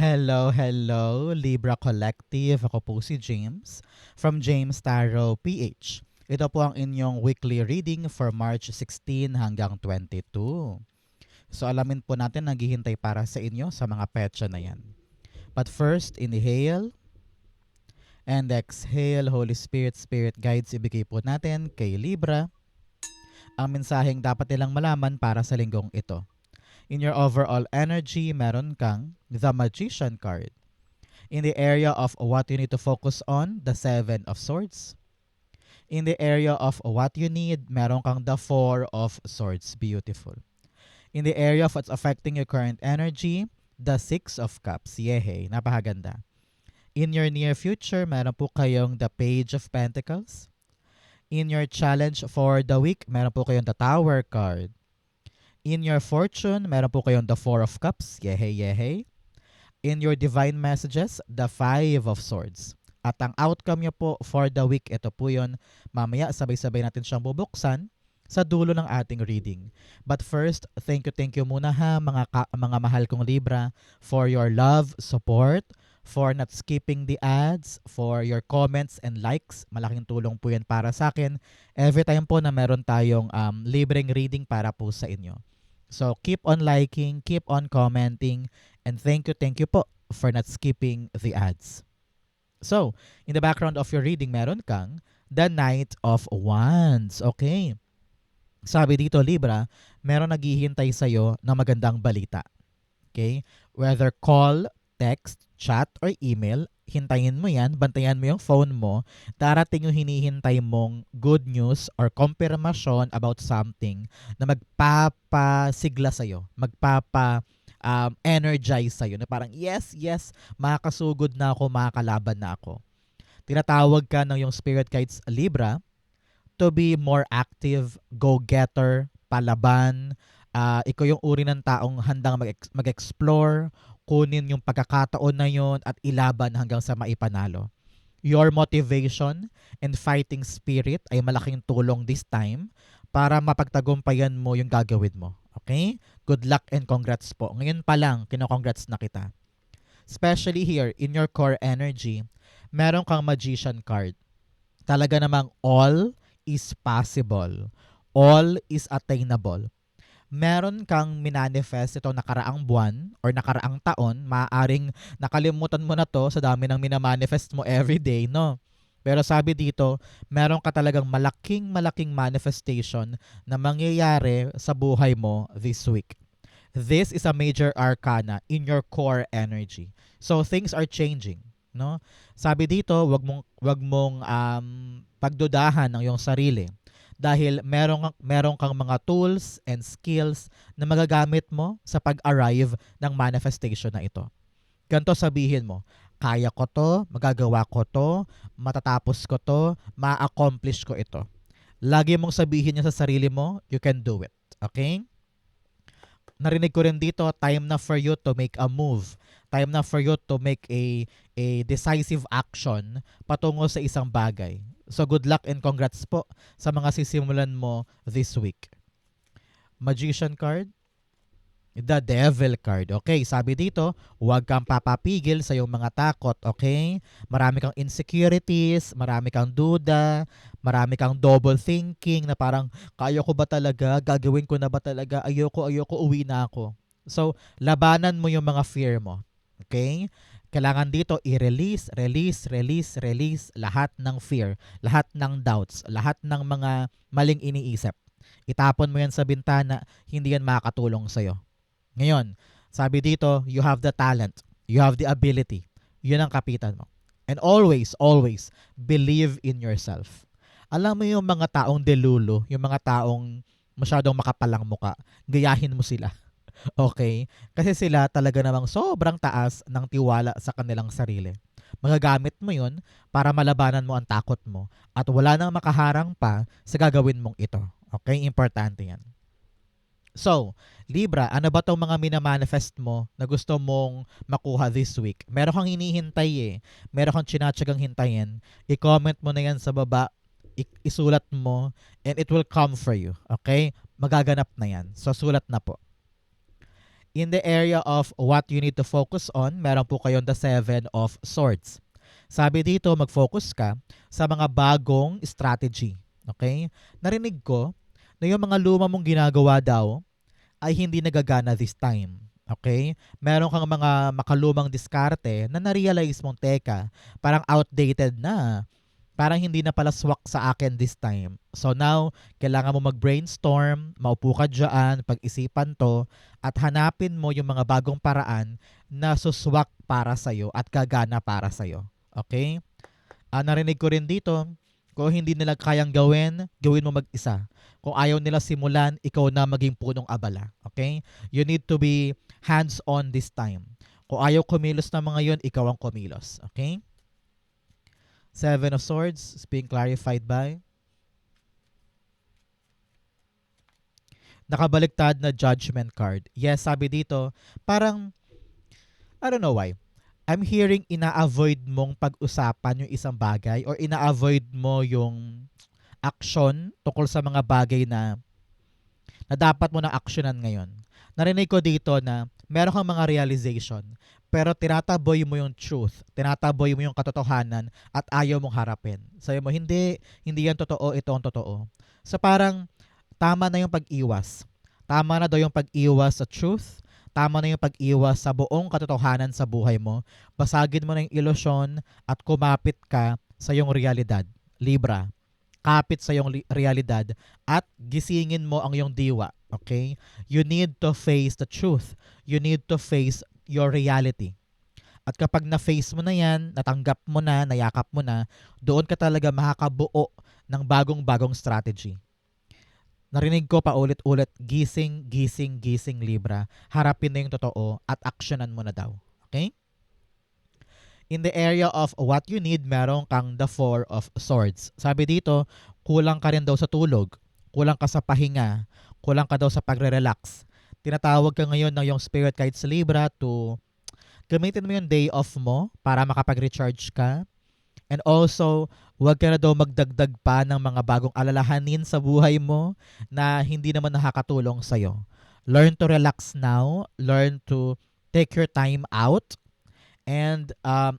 Hello, hello, Libra Collective. Ako po si James from James Tarot PH. Ito po ang inyong weekly reading for March 16 hanggang 22. So alamin po natin naghihintay para sa inyo sa mga petsa na yan. But first, inhale and exhale. Holy Spirit, Spirit Guides, ibigay po natin kay Libra ang mensaheng dapat nilang malaman para sa linggong ito. In your overall energy, meron kang the Magician card. In the area of what you need to focus on, the Seven of Swords. In the area of what you need, meron kang the Four of Swords. Beautiful. In the area of what's affecting your current energy, the Six of Cups. Yehey, napakaganda. In your near future, meron po kayong the Page of Pentacles. In your challenge for the week, meron po kayong the Tower card. In your fortune, meron po kayong the Four of Cups. Yehey, yehey. In your divine messages, the Five of Swords. At ang outcome nyo po for the week, ito po yun. Mamaya, sabay-sabay natin siyang bubuksan sa dulo ng ating reading. But first, thank you muna ha, mga mahal kong Libra, for your love, support, for not skipping the ads, for your comments and likes. Malaking tulong po yan para sa akin. Every time po na meron tayong libreng reading para po sa inyo. So, keep on liking, keep on commenting, and thank you po for not skipping the ads. So, in the background of your reading, meron kang the Knight of Wands. Okay. Sabi dito, Libra, meron naghihintay sa'yo na magandang balita. Okay? Whether call, text, chat, or email, hintayin mo yan, bantayan mo yung phone mo, darating yung hinihintay mong good news or confirmation about something na magpapasigla sa'yo, energize sa'yo, na parang yes, makakasugod na ako, makakalaban na ako. Tinatawag ka ng yung spirit guides Libra to be more active, go-getter, palaban. Ikaw yung uri ng taong handang mag-explore, kunin yung pagkakataon na yon at ilaban hanggang sa maipanalo. Your motivation and fighting spirit ay malaking tulong this time para mapagtagumpayan mo yung gagawin mo. Okay? Good luck and congrats po. Ngayon pa lang, kino-congrats na kita. Especially here, in your core energy, meron kang Magician card. Talaga namang all is possible. All is attainable. Meron kang minanifest itong nakaraang buwan or nakaraang taon, maaaring nakalimutan mo na to sa dami ng minamanifest mo everyday, no? Pero sabi dito, meron ka talagang malaking manifestation na mangyayari sa buhay mo this week. This is a major arcana in your core energy. So things are changing, no? Sabi dito, wag mong pagdudahan ng iyong sarili. Dahil meron kang mga tools and skills na magagamit mo sa pag-arrive ng manifestation na ito. Ganito sabihin mo, kaya ko to, magagawa ko to, matatapos ko to, ma-accomplish ko ito. Lagi mong sabihin niya sa sarili mo, you can do it. Okay? Narinig ko rin dito, time na for you to make a move. Time na for you to make a decisive action patungo sa isang bagay. So good luck and congrats po sa mga sisimulan mo this week. Magician card. The Devil card. Okay, sabi dito, huwag kang papapigil sa iyong mga takot, okay? Marami kang insecurities, marami kang duda, marami kang double thinking na parang, kaya ko ba talaga? Gagawin ko na ba talaga? Ayoko, uwi na ako. So, labanan mo yung mga fear mo. Okay? Kailangan dito i-release lahat ng fear, lahat ng doubts, lahat ng mga maling iniisip. Itapon mo yan sa bintana, hindi yan makakatulong sa'yo. Ngayon, sabi dito, you have the talent, you have the ability. Yun ang kapitan mo. And always, believe in yourself. Alam mo yung mga taong delulu, yung mga taong masyadong makapalang muka, gayahin mo sila. Okay? Kasi sila talaga namang sobrang taas ng tiwala sa kanilang sarili. Magagamit mo yun para malabanan mo ang takot mo at wala nang makaharang pa sa gagawin mong ito. Okay? Importante yan. So, Libra, ano ba itong mga minamanifest mo na gusto mong makuha this week? Meron kang hinihintay eh. Meron kang tsinatsagang hintayin. I-comment mo na yan sa baba. Isulat mo and it will come for you. Okay? Magaganap na yan. So, sulat na po. In the area of what you need to focus on, meron po kayong the Seven of Swords. Sabi dito, mag-focus ka sa mga bagong strategy. Okay? Narinig ko na yung mga luma mong ginagawa daw ay hindi nagagana this time. Okay? Meron kang mga makalumang diskarte na na-realize mong, teka, parang outdated na. Parang hindi na pala swak sa akin this time. So now, kailangan mo mag-brainstorm, maupo ka dyan, pag-isipan to, at hanapin mo yung mga bagong paraan na suswak para sa'yo at gagana para sa'yo. Okay? Narinig ko rin dito, kung hindi nila kayang gawin, gawin mo mag-isa. Kung ayaw nila simulan, ikaw na maging punong abala. Okay? You need to be hands-on this time. Kung ayaw kumilos na mga yon, ikaw ang kumilos. Okay? Seven of Swords is being clarified by nakabaliktad na Judgment card. Yes, sabi dito, parang, I don't know why, I'm hearing ina-avoid mong pag-usapan yung isang bagay or ina-avoid mo yung action tungkol sa mga bagay na dapat mo na actionan ngayon. Narinig ko dito na meron kang mga realization pero tinataboy mo yung truth, tinataboy mo yung katotohanan at ayaw mong harapin. Sabi mo, hindi yan totoo, ito ang totoo. So parang tama na yung pag-iwas. Tama na daw yung pag-iwas sa truth. Tama na yung pag-iwas sa buong katotohanan sa buhay mo. Basagin mo na yung ilusyon at kumapit ka sa yung realidad. Libra, kapit sa yung realidad at gisingin mo ang yung diwa. Okay? You need to face the truth. You need to face your reality. At kapag na-face mo na yan, natanggap mo na, nayakap mo na, doon ka talaga makakabuo ng bagong-bagong strategy. Narinig ko pa ulit-ulit, gising, gising, gising, Libra. Harapin na yung totoo at actionan mo na daw. Okay? In the area of what you need, meron kang the Four of Swords. Sabi dito, kulang ka rin daw sa tulog, kulang ka sa pahinga, kulang ka daw sa pagre-relax. Tinatawag ka ngayon ng yung spirit guide sa Libra to gamitin mo yung day off mo para makapag-recharge ka. And also, huwag ka na daw magdagdag pa ng mga bagong alalahanin sa buhay mo na hindi naman nakakatulong sa'yo. Learn to relax now. Learn to take your time out. And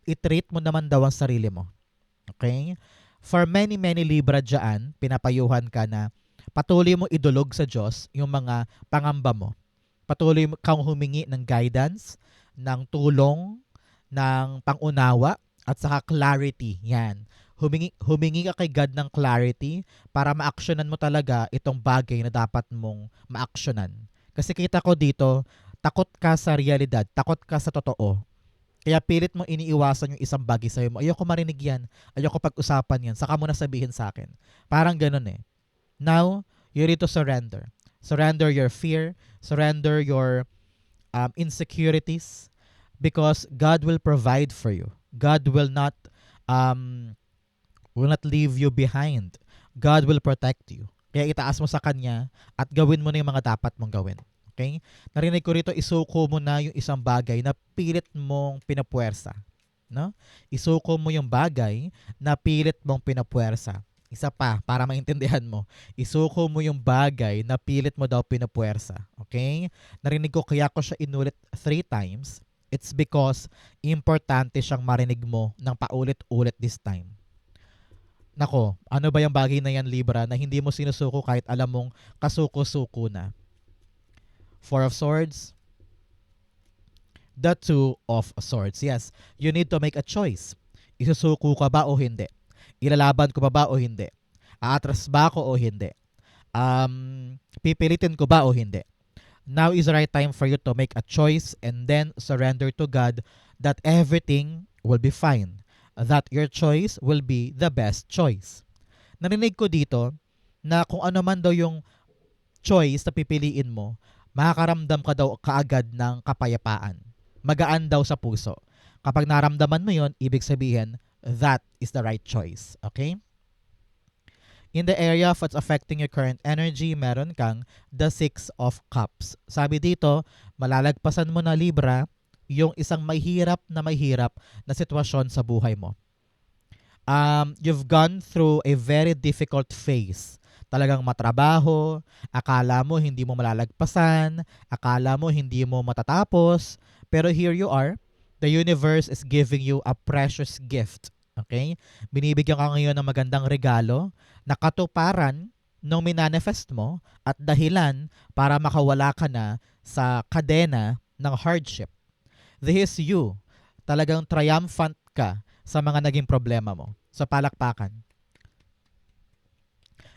i-treat mo naman daw ang sarili mo. Okay? For many, many Libra dyan, pinapayuhan ka na patuloy mo idulog sa Diyos yung mga pangamba mo. Patuloy kang humingi ng guidance, ng tulong, ng pangunawa, at saka clarity. Yan. Humingi ka kay God ng clarity para ma-actionan mo talaga itong bagay na dapat mong ma-actionan. Kasi kita ko dito, takot ka sa realidad, takot ka sa totoo. Kaya pilit mo iniiwasan yung isang bagay sa'yo mo. Ayoko marinig yan. Ayoko pag-usapan yan. Saka mo na sabihin sa akin. Parang ganun eh. Now, you need to surrender. Surrender your fear. Surrender your insecurities. Because God will provide for you. God will not leave you behind. God will protect you. Kaya itaas mo sa Kanya at gawin mo na yung mga dapat mong gawin. Okay? Narinig ko rito, isuko mo na yung isang bagay na pilit mong pinapuwersa. No? Isuko mo yung bagay na pilit mong pinapuwersa. Isa pa, para maintindihan mo. Isuko mo yung bagay na pilit mo daw pinapuwersa. Okay? Narinig ko, kaya ko siya inulit 3 times. It's because importante siyang marinig mo ng paulit-ulit this time. Nako, ano ba yung bagay na yan, Libra, na hindi mo sinusuko kahit alam mong kasuko-suko na? Four of Swords. The Two of Swords. Yes, you need to make a choice. Isusuko ka ba o hindi? Ilalaban ko ba o hindi? Aatras ba ako o hindi? Pipilitin ko ba o hindi? Now is the right time for you to make a choice and then surrender to God that everything will be fine. That your choice will be the best choice. Narinig ko dito na kung ano man daw yung choice na pipiliin mo, makakaramdam ka daw kaagad ng kapayapaan. Magaan daw sa puso. Kapag naramdaman mo yon, ibig sabihin, that is the right choice. Okay? In the area of what's affecting your current energy, meron kang the Six of Cups. Sabi dito, malalagpasan mo na, Libra, yung isang mahirap na sitwasyon sa buhay mo. You've gone through a very difficult phase. talagang matrabaho, akala mo hindi mo malalagpasan, akala mo hindi mo matatapos, pero here you are, the universe is giving you a precious gift. Okay? Binibigyan ka ngayon ng magandang regalo na katuparan nung minanifest mo at dahilan para makawala ka na sa kadena ng hardship. This is you. Talagang triumphant ka sa mga naging problema mo. Sa palakpakan.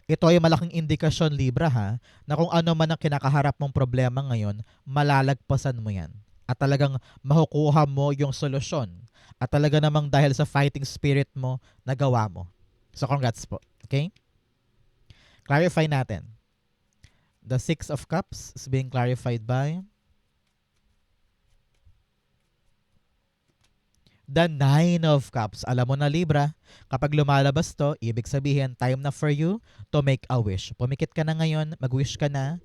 Ito ay malaking indikasyon, Libra ha, na kung ano man ang kinakaharap mong problema ngayon, malalagpasan mo yan. At talagang makukuha mo yung solusyon. At talaga namang dahil sa fighting spirit mo, nagawa mo. So congrats po. Okay? Clarify natin. The Six of Cups is being clarified by the Nine of Cups. Alam mo na, Libra, kapag lumalabas to, ibig sabihin, time na for you to make a wish. Pumikit ka na ngayon, mag-wish ka na.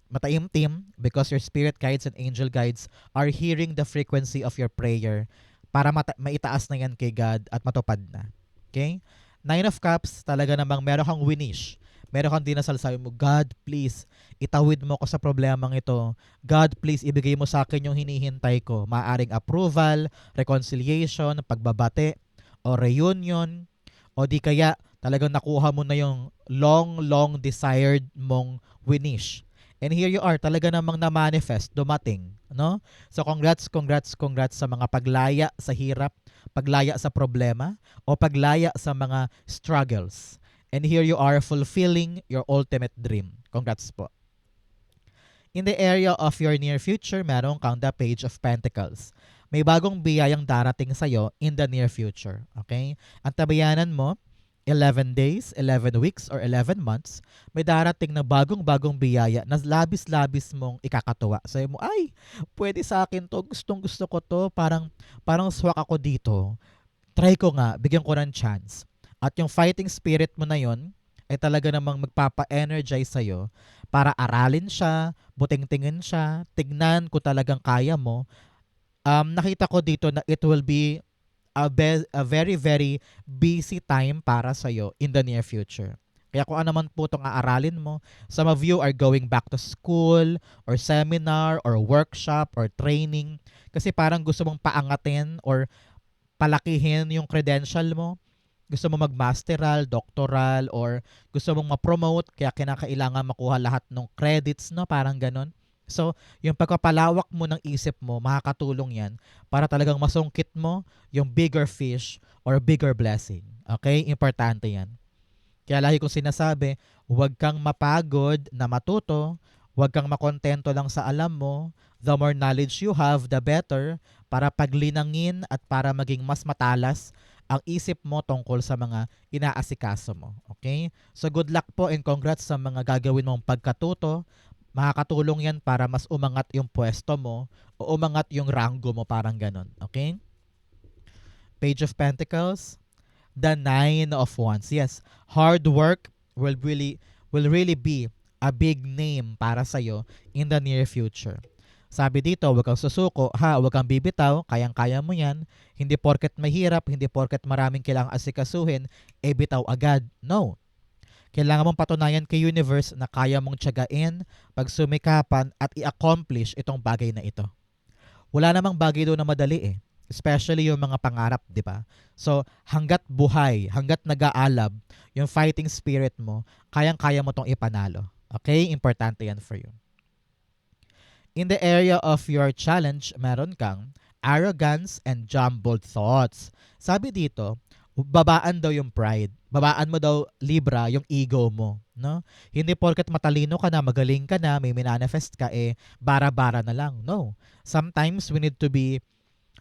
Mataimtim because your spirit guides and angel guides are hearing the frequency of your prayer para maitaas na yan kay God at matupad na. Okay? Nine of Cups, talaga namang meron kang winish. Meron kang dinasal, sabi mo, God, please, itawid mo ko sa problemang ito. God, please, ibigay mo sa akin yung hinihintay ko. Maaring approval, reconciliation, pagbabate, o reunion, o di kaya talagang nakuha mo na yung long desired mong winish. And here you are, talaga namang na-manifest, dumating. No? So congrats sa mga paglaya sa hirap, paglaya sa problema, o paglaya sa mga struggles. And here you are fulfilling your ultimate dream. Congrats po. In the area of your near future, meron kang the Page of Pentacles. May bagong biyayang darating sa'yo in the near future. Okay? Ang tabayanan mo, 11 days, 11 weeks, or 11 months, may darating na bagong biyaya na labis-labis mong ikakatuwa. Sabi mo, ay, pwede sa akin to, gustong-gusto ko to, parang swak ako dito. Try ko nga, bigyan ko ng chance. At yung fighting spirit mo na yon ay talaga namang magpapa-energize sa'yo para aralin siya, buting-tingin siya, tignan kung talagang kaya mo. Nakita ko dito na it will be a very, very busy time para sa'yo in the near future. Kaya kung ano man po itong aaralin mo, some of you are going back to school or seminar or workshop or training kasi parang gusto mong paangatin or palakihin yung credential mo. Gusto mo mag-masteral, doctoral, or gusto mong ma-promote, kaya kinakailangan makuha lahat ng credits, no? Parang ganun. So, yung pagpapalawak mo ng isip mo, makakatulong yan para talagang masungkit mo yung bigger fish or bigger blessing. Okay? Importante yan. Kaya lagi kong sinasabi, huwag kang mapagod na matuto, huwag kang makontento lang sa alam mo. The more knowledge you have, the better, para paglinangin at para maging mas matalas ang isip mo tungkol sa mga inaasikaso mo. Okay? So good luck po and congrats sa mga gagawin mong pagkatuto. Makakatulong yan para mas umangat yung pwesto mo o umangat yung ranggo mo, parang ganon. Okay? Page of Pentacles. The Nine of Wands. Yes, hard work will really be a big name para sa'yo in the near future. Sabi dito, huwag kang susuko, huwag kang bibitaw, kayang-kaya mo yan. Hindi porket mahirap, hindi porket maraming kailangang asikasuhin, bitaw agad. No. Kailangan mong patunayan kay universe na kaya mong tiyagain, pagsumikapan, at i-accomplish itong bagay na ito. Wala namang bagay doon na madali especially yung mga pangarap, di ba? So, hanggat buhay, hanggat nag-aalab, yung fighting spirit mo, kayang-kaya mo tong ipanalo. Okay? Importante yan for you. In the area of your challenge, meron kang arrogance and jumbled thoughts. Sabi dito, babaan daw yung pride. Babaan mo daw, Libra, yung ego mo. No? Hindi porket matalino ka na, magaling ka na, may minanifest ka, bara-bara na lang. No. Sometimes we need to be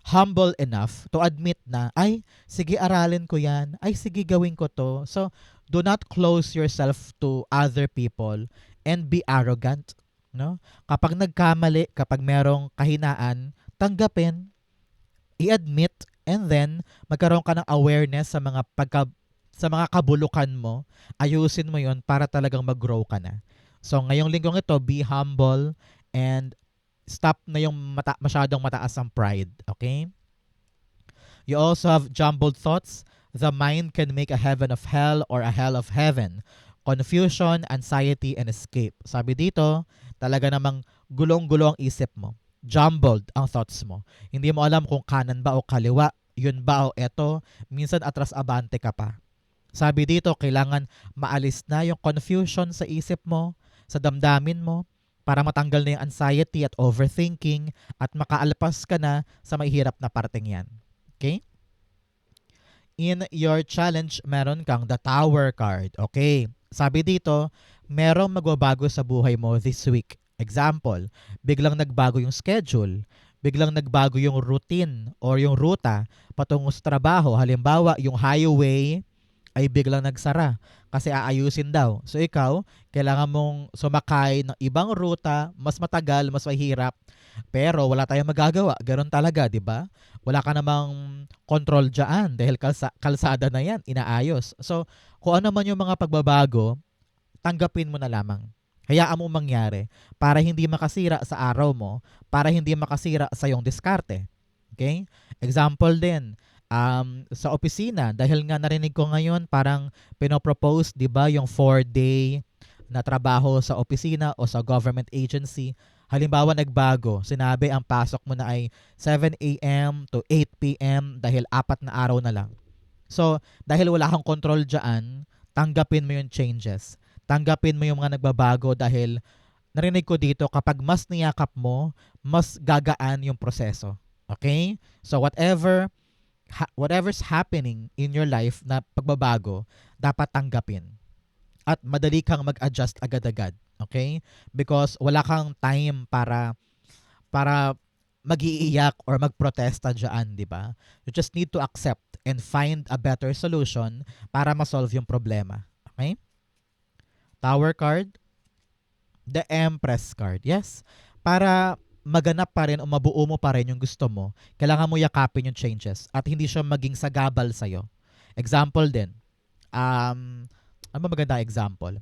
humble enough to admit na, ay, sige aralin ko yan. Ay, sige gawin ko to. So, do not close yourself to other people and be arrogant. No? Kapag nagkamali, kapag merong kahinaan, tanggapin, i-admit, and then magkaroon ka ng awareness sa mga kabulukan mo, ayusin mo 'yon para talagang mag-grow ka na. So ngayong linggong ito, be humble and stop na yung masyadong mataas ang pride, okay? You also have jumbled thoughts. The mind can make a heaven of hell or a hell of heaven confusion, anxiety, and escape. Sabi dito, talaga namang gulong-gulo ang isip mo. Jumbled ang thoughts mo. Hindi mo alam kung kanan ba o kaliwa, yun ba o eto, minsan atras-abante ka pa. Sabi dito, kailangan maalis na yung confusion sa isip mo, sa damdamin mo, para matanggal na yung anxiety at overthinking at makaalpas ka na sa mahirap na parteng yan. Okay? In your challenge, meron kang the Tower card. Okay. Sabi dito, merong magbabago sa buhay mo this week. Example, biglang nagbago yung schedule, biglang nagbago yung routine or yung ruta patungo sa trabaho. Halimbawa, yung highway ay biglang nagsara kasi aayusin daw. So ikaw, kailangan mong sumakay ng ibang ruta, mas matagal, mas mahirap, pero wala tayong magagawa. Ganun talaga, di ba? Wala ka namang control dyan dahil kalsada na yan, inaayos. So, kung ano man yung mga pagbabago, tanggapin mo na lamang. Hayaan mo mangyari para hindi makasira sa araw mo, para hindi makasira sa iyong diskarte. Okay? Example din, sa opisina, dahil nga narinig ko ngayon parang pinopropose, di ba, yung 4-day na trabaho sa opisina o sa government agency. Halimbawa, nagbago. Sinabi ang pasok mo na ay 7 a.m. to 8 p.m. dahil 4 na araw na lang. So, dahil wala kang control dyan, tanggapin mo yung changes. Tanggapin mo yung mga nagbabago dahil narinig ko dito, kapag mas niyakap mo, mas gagaan yung proseso. Okay? So, whatever's happening in your life na pagbabago, dapat tanggapin. At madali kang mag-adjust agad-agad. Okay? Because wala kang time para mag-iiyak or magprotesta dyan, di ba? You just need to accept and find a better solution para ma-solve yung problema. Okay? Tower card. The Empress card. Yes. Para maganap pa rin o mabuo mo pa rin yung gusto mo, kailangan mo yakapin yung changes at hindi siya maging sagabal sa'yo. Example din. Ano ba magandang example?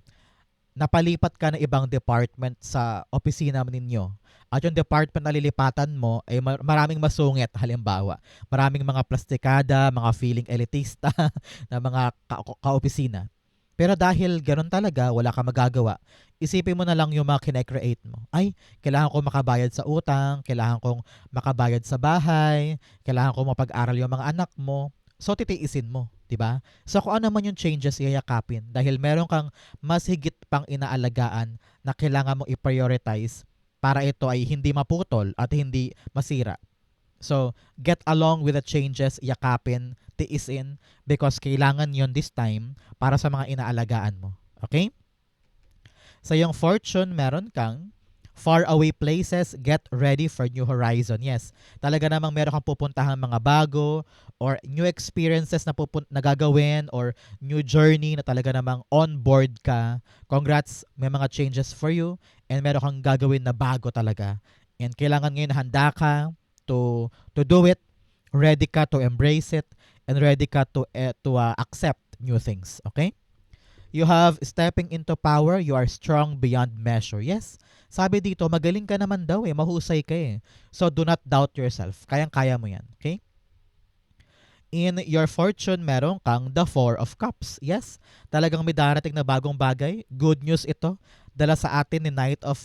Napalipat ka ng ibang department sa opisina ninyo at yung department na lilipatan mo ay maraming masungit, halimbawa. Maraming mga plastikada, mga feeling elitista na mga kaopisina. Pero dahil gano'n talaga, wala ka magagawa, isipin mo na lang yung mga kine-create mo. Ay, kailangan ko makabayad sa utang, kailangan kong makabayad sa bahay, kailangan ko mapag-aral yung mga anak mo. So, titiisin mo, di ba? So, kung ano man yung changes, iyayakapin dahil meron kang mas higit pang inaalagaan na kailangan mong i-prioritize para ito ay hindi maputol at hindi masira. So, get along with the changes, yakapin, tiisin, because kailangan yon this time para sa mga inaalagaan mo. Okay? Sa iyong fortune, meron kang far away places, get ready for new horizon. Yes, talaga namang meron kang pupuntahan mga bago or new experiences na gagawin or new journey na talaga namang on board ka. Congrats, may mga changes for you and meron kang gagawin na bago talaga. And kailangan ngayon handa ka to do it, ready ka to embrace it, and ready ka to accept new things. Okay? You have stepping into power, you are strong beyond measure. Yes, sabi dito, magaling ka naman daw mahusay ka So do not doubt yourself. Kayang-kaya mo yan. Okay? In your fortune, meron kang the 4 of Cups. Yes, talagang may darating na bagong bagay. Good news ito. Dala sa atin ni Knight of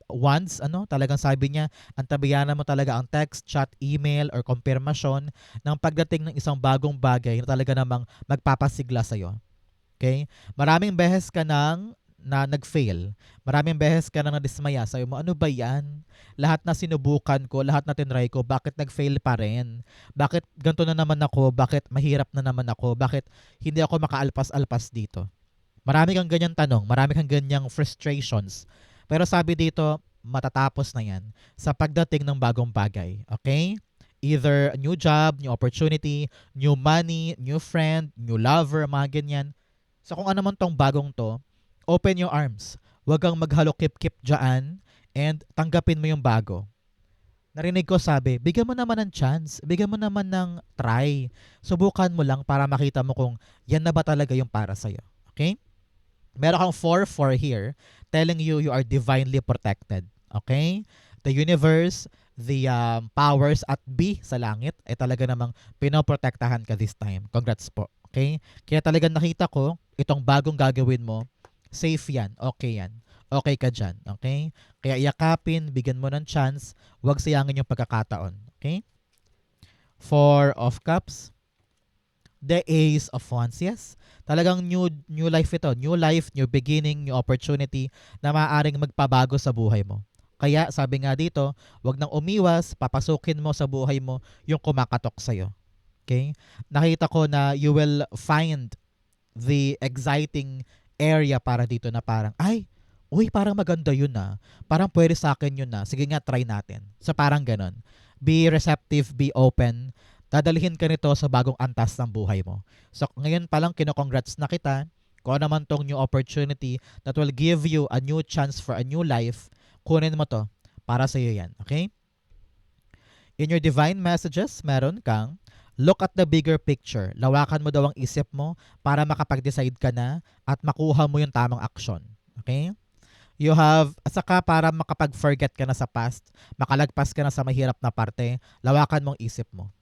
Wands, talagang sabi niya, antabayanan mo talaga ang text, chat, email, or konfirmasyon ng pagdating ng isang bagong bagay na talaga namang magpapasigla sa'yo. Okay? Maraming beses ka na nag-fail. Maraming beses ka na nadismaya. Sabi mo, ano ba yan? Lahat na sinubukan ko, lahat na tinry ko, bakit nag-fail pa rin? Bakit ganito na naman ako? Bakit mahirap na naman ako? Bakit hindi ako makaalpas-alpas dito? Marami kang ganyang tanong, marami kang ganyang frustrations. Pero sabi dito, matatapos na yan sa pagdating ng bagong bagay. Okay? Either a new job, new opportunity, new money, new friend, new lover, mga ganyan. So kung ano man tong bagong to, open your arms. Huwag kang maghalokip-kip dyan and tanggapin mo yung bago. Narinig ko sabi, bigyan mo naman ng chance, bigyan mo naman ng try. Subukan mo lang para makita mo kung yan na ba talaga yung para sa'yo. Okay? Meron kang 4-4 here telling you are divinely protected. Okay? The universe, the powers at be sa langit ay talaga namang pinoprotektahan ka this time. Congrats po. Okay? Kaya talagang nakita ko, itong bagong gagawin mo Safe yan. Okay yan. Okay ka dyan. Okay? Kaya yakapin, bigyan mo ng chance, huwag sayangin yung pagkakataon. Okay? Four of Cups. The Ace of Wands, yes. Talagang new life ito. New life, new beginning, new opportunity na maaaring magpabago sa buhay mo. Kaya sabi nga dito, wag nang umiwas, papasukin mo sa buhay mo yung kumakatok sa'yo. Okay? Nakita ko na you will find the exciting area para dito na parang, ay, uy, parang maganda yun na. Parang pwede sa akin yun na. Sige nga, try natin. So parang ganun. Be receptive, be open. Dadalhin ka nito sa bagong antas ng buhay mo. So ngayon pa lang, kino-congrats na kita. Kung ano naman tong new opportunity that will give you a new chance for a new life, kunin mo to. Para sa iyo yan. Okay? In your divine messages, meron kang look at the bigger picture. Lawakan mo daw ang isip mo para makapag-decide ka na at makuha mo yung tamang aksyon. Okay? You have, at saka para makapag-forget ka na sa past, makalagpas ka na sa mahirap na parte, lawakan mong isip mo.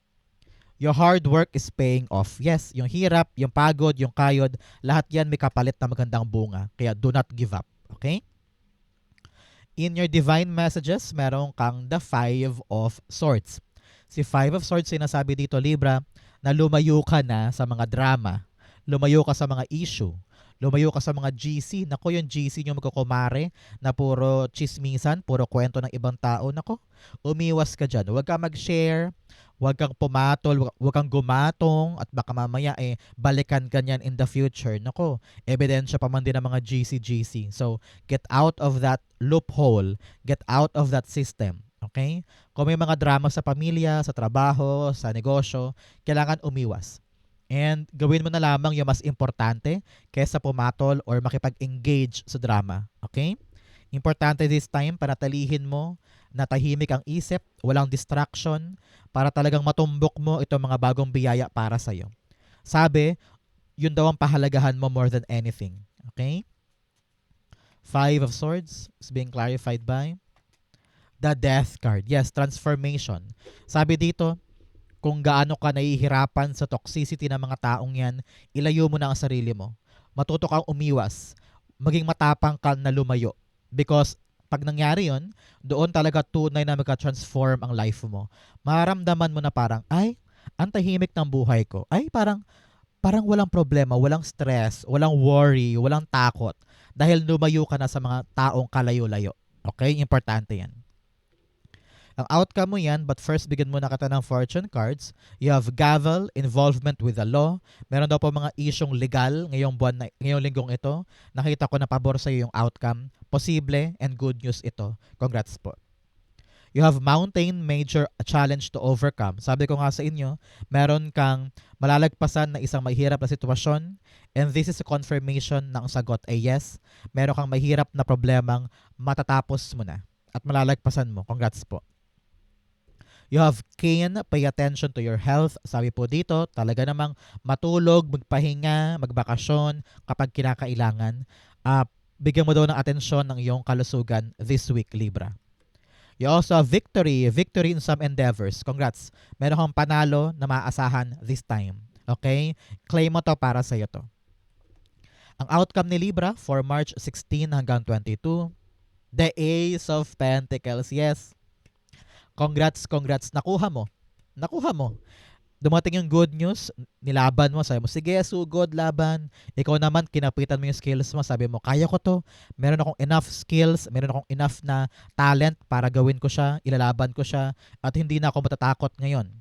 Your hard work is paying off. Yes, yung hirap, yung pagod, yung kayod, lahat yan may kapalit na magandang bunga. Kaya do not give up. Okay? In your divine messages, meron kang the Five of Swords. Si Five of Swords, sinasabi dito, Libra, na lumayo ka na sa mga drama, lumayo ka sa mga issue, lumayo ka sa mga GC. Nako, yung GC nyo magkukumare na puro chismisan, puro kwento ng ibang tao. Nako, umiwas ka dyan. Huwag ka mag-share, huwag kang pumatol, huwag kang gumatong at baka mamaya balikan ka niyan in the future. Nako, ebidensya pa man din ng mga GC. So, get out of that loophole, get out of that system. Okay? Kung may mga drama sa pamilya, sa trabaho, sa negosyo, kailangan umiwas. And gawin mo na lamang yung mas importante kaysa pumatol or makipag-engage sa drama. Okay? Importante this time, panatilihin mo na tahimik ang isip, walang distraction, para talagang matumbok mo itong mga bagong biyaya para sa'yo. Sabi, yun daw ang pahalagahan mo more than anything. Okay? Five of Swords is being clarified by the Death card. Yes, transformation. Sabi dito, kung gaano ka nahihirapan sa toxicity ng mga taong yan, ilayo mo na ang sarili mo. Matuto kang umiwas. Maging matapang ka na lumayo. Because pag nangyari yon, doon talaga tunay na magka-transform ang life mo. Maramdaman mo na parang, ay, ang tahimik ng buhay ko. Ay, parang walang problema, walang stress, walang worry, walang takot. Dahil lumayo ka na sa mga taong kalayo-layo. Okay? Importante yan. Ang outcome mo yan, but first bigyan mo na kita ng fortune cards. You have gavel, involvement with the law. Meron daw po mga isyong legal ngayong linggong ito. Nakita ko na pabor sa iyo yung outcome. Posible and good news ito. Congrats po. You have mountain, major challenge to overcome. Sabi ko nga sa inyo, meron kang malalagpasan na isang mahirap na sitwasyon, and this is a confirmation na ang sagot ay yes. Meron kang mahirap na problemang matatapos mo na at malalagpasan mo. Congrats po. You have keen, pay attention to your health. Sabi po dito, talaga namang matulog, magpahinga, magbakasyon kapag kinakailangan. Bigyan mo daw ng atensyon ng iyong kalusugan this week, Libra. You also have victory in some endeavors. Congrats. Meron kang panalo na maaasahan this time. Okay? Claim mo to para sa iyo to. Ang outcome ni Libra for March 16 hanggang 22, the Ace of Pentacles. Yes. Congrats. Nakuha mo. Dumating yung good news, nilaban mo, sabi mo, sige, sugod, laban. Ikaw naman, kinapitan mo yung skills mo, sabi mo, kaya ko to. Meron akong enough skills, meron akong enough na talent para gawin ko siya, ilalaban ko siya, at hindi na ako matatakot ngayon.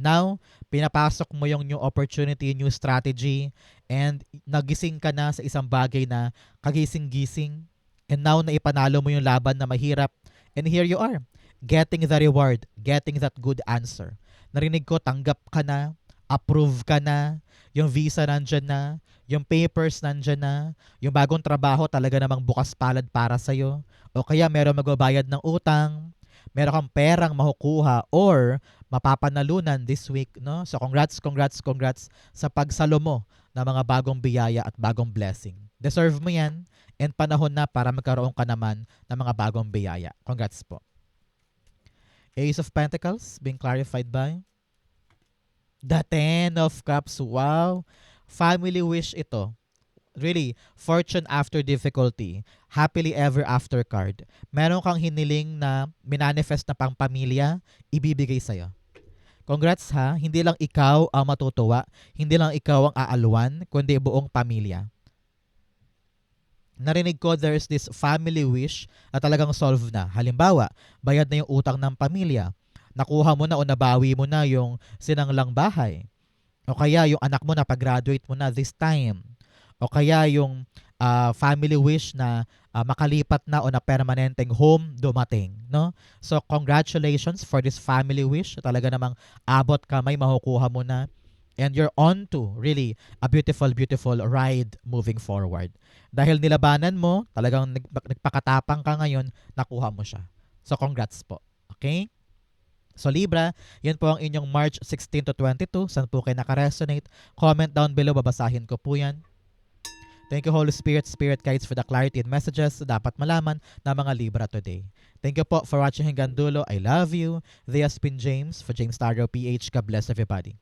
Now, pinapasok mo yung new opportunity, new strategy, and nagising ka na sa isang bagay na kagising-gising. And now, naipanalo mo yung laban na mahirap. And here you are, getting the reward, getting that good answer. Narinig ko, tanggap ka na, approve ka na, yung visa nandyan na, yung papers nandyan na, yung bagong trabaho talaga namang bukas palad para sa'yo, o kaya meron magbabayad ng utang, meron kang perang makukuha or mapapanalunan this week. No? So congrats sa pagsalo mo ng mga bagong biyaya at bagong blessing. Deserve mo yan and panahon na para magkaroon ka naman ng mga bagong biyaya. Congrats po. Ace of Pentacles being clarified by the Ten of Cups. Wow. Family wish ito. really, fortune after difficulty, happily ever after card. Meron kang hiniling na minanifest na pang pamilya, ibibigay sa'yo. Congrats ha, hindi lang ikaw ang matutuwa, hindi lang ikaw ang aalwan, kundi buong pamilya. Narinig ko there's this family wish na talagang solve na. Halimbawa, bayad na yung utang ng pamilya. Nakuha mo na o nabawi mo na yung sinanglang bahay. O kaya yung anak mo na pag-graduate mo na this time. O kaya yung family wish na makalipat na o na permanenteng home dumating, no? So congratulations for this family wish. Talaga namang abot kamay, makukuha mo na. And you're on to really a beautiful, beautiful ride moving forward. Dahil nilabanan mo, talagang nagpakatapang ka ngayon, nakuha mo siya. So congrats po. Okay? So Libra, yan po ang inyong March 16 to 22. Saan po kayo nakaresonate? Comment down below, babasahin ko po yan. Thank you Holy Spirit, Spirit Guides for the clarity and messages na dapat malaman ng mga Libra today. Thank you po for watching hanggang dulo. I love you. This has been James for James Tarot PH. God bless everybody.